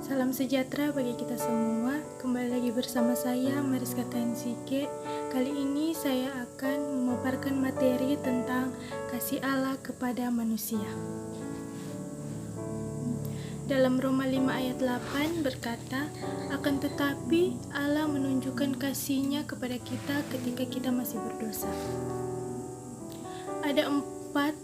Salam sejahtera bagi kita semua. Kembali lagi bersama saya Mariska Tansike. Kali ini saya akan memaparkan materi tentang kasih Allah kepada manusia. Dalam Roma 5 ayat 8 berkata, "Akan tetapi Allah menunjukkan kasih-Nya kepada kita ketika kita masih berdosa." Ada 4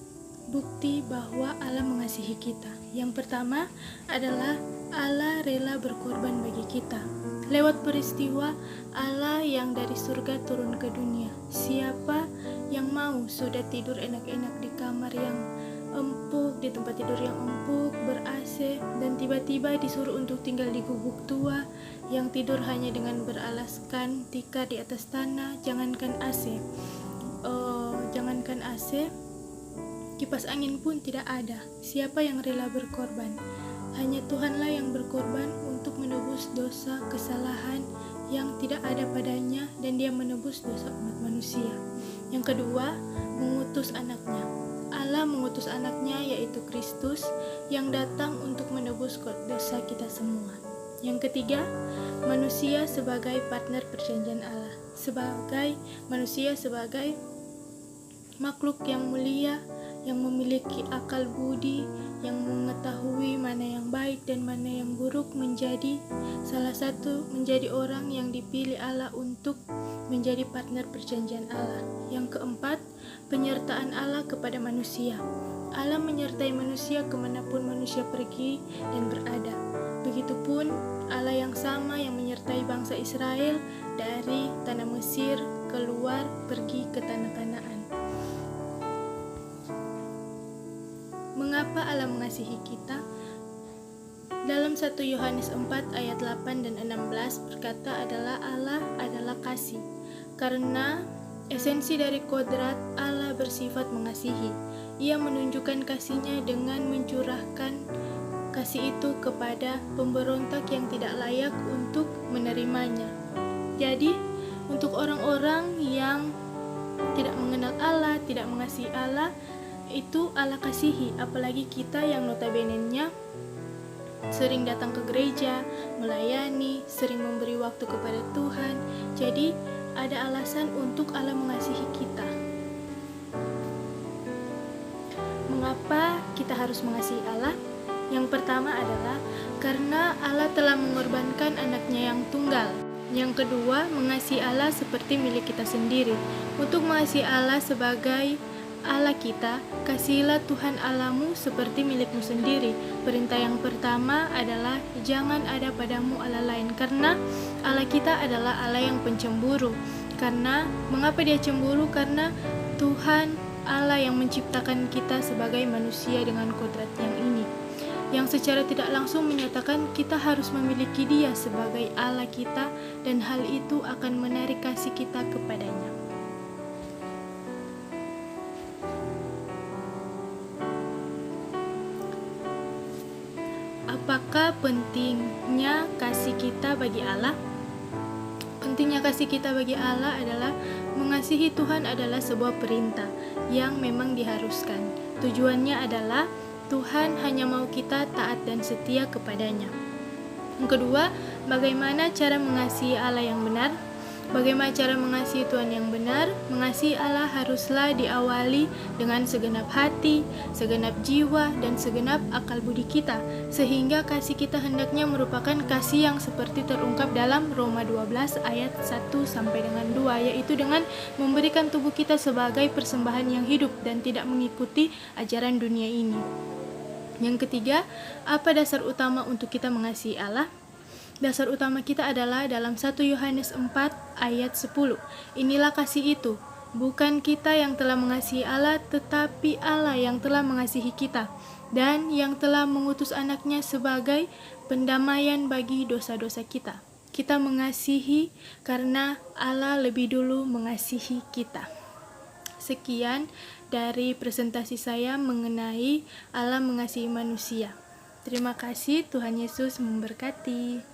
bukti bahwa Allah mengasihi kita. Yang pertama adalah Allah rela berkorban bagi kita. Lewat peristiwa Allah yang dari surga turun ke dunia. Siapa yang mau sudah tidur enak-enak di kamar yang empuk, di tempat tidur yang empuk, ber-AC, dan tiba-tiba disuruh untuk tinggal di gubuk tua yang tidur hanya dengan beralaskan tikar di atas tanah, jangankan AC, kipas angin pun tidak ada. Siapa yang rela berkorban? Hanya Tuhanlah yang berkorban untuk menebus dosa kesalahan yang tidak ada padanya, dan Dia menebus dosa umat manusia. Yang kedua, mengutus anaknya. Allah mengutus anaknya, yaitu Kristus, yang datang untuk menebus dosa kita semua. Yang ketiga, manusia sebagai partner perjanjian Allah. Manusia sebagai makhluk yang mulia, yang memiliki akal budi, yang mengetahui mana yang baik dan mana yang buruk, menjadi orang yang dipilih Allah untuk menjadi partner perjanjian Allah. Yang keempat, penyertaan Allah kepada manusia. Allah menyertai manusia kemanapun manusia pergi dan berada. Begitupun Allah yang sama yang menyertai bangsa Israel dari tanah Mesir keluar pergi ke tanah Kanaan. Mengapa Allah mengasihi kita? Dalam 1 Yohanes 4 ayat 8 dan 16 berkata Allah adalah kasih. Karena esensi dari kodrat Allah bersifat mengasihi. Ia menunjukkan kasih-Nya dengan mencurahkan kasih itu kepada pemberontak yang tidak layak untuk menerimanya. Jadi, untuk orang-orang yang tidak mengenal Allah, tidak mengasihi Allah, itu Allah kasihi. Apalagi kita yang notabene-nya sering datang ke gereja, melayani, sering memberi waktu kepada Tuhan. Jadi ada alasan untuk Allah mengasihi kita. Mengapa kita harus mengasihi Allah? Yang pertama adalah karena Allah telah mengorbankan anaknya yang tunggal. Yang kedua, mengasihi Allah seperti milik kita sendiri. Untuk mengasihi Allah sebagai Allah kita, kasihilah Tuhan Allahmu seperti milikmu sendiri. Perintah yang pertama adalah jangan ada padamu Allah lain, karena Allah kita adalah Allah yang pencemburu. Karena mengapa Dia cemburu? Karena Tuhan Allah yang menciptakan kita sebagai manusia dengan kodrat yang ini, yang secara tidak langsung menyatakan kita harus memiliki Dia sebagai Allah kita, dan hal itu akan menarik kasih kita kepadanya. Apakah pentingnya kasih kita bagi Allah? Pentingnya kasih kita bagi Allah adalah mengasihi Tuhan adalah sebuah perintah yang memang diharuskan. Tujuannya adalah Tuhan hanya mau kita taat dan setia kepadanya. Yang kedua, bagaimana cara mengasihi Allah yang benar? Bagaimana cara mengasihi Tuhan yang benar? Mengasihi Allah haruslah diawali dengan segenap hati, segenap jiwa, dan segenap akal budi kita, sehingga kasih kita hendaknya merupakan kasih yang seperti terungkap dalam Roma 12 ayat 1 sampai dengan 2, yaitu dengan memberikan tubuh kita sebagai persembahan yang hidup dan tidak mengikuti ajaran dunia ini. Yang ketiga, apa dasar utama untuk kita mengasihi Allah? Dasar utama kita adalah dalam 1 Yohanes 4 ayat 10. Inilah kasih itu, bukan kita yang telah mengasihi Allah, tetapi Allah yang telah mengasihi kita, dan yang telah mengutus anaknya sebagai pendamaian bagi dosa-dosa kita. Kita mengasihi karena Allah lebih dulu mengasihi kita. Sekian dari presentasi saya mengenai Allah mengasihi manusia. Terima kasih, Tuhan Yesus memberkati.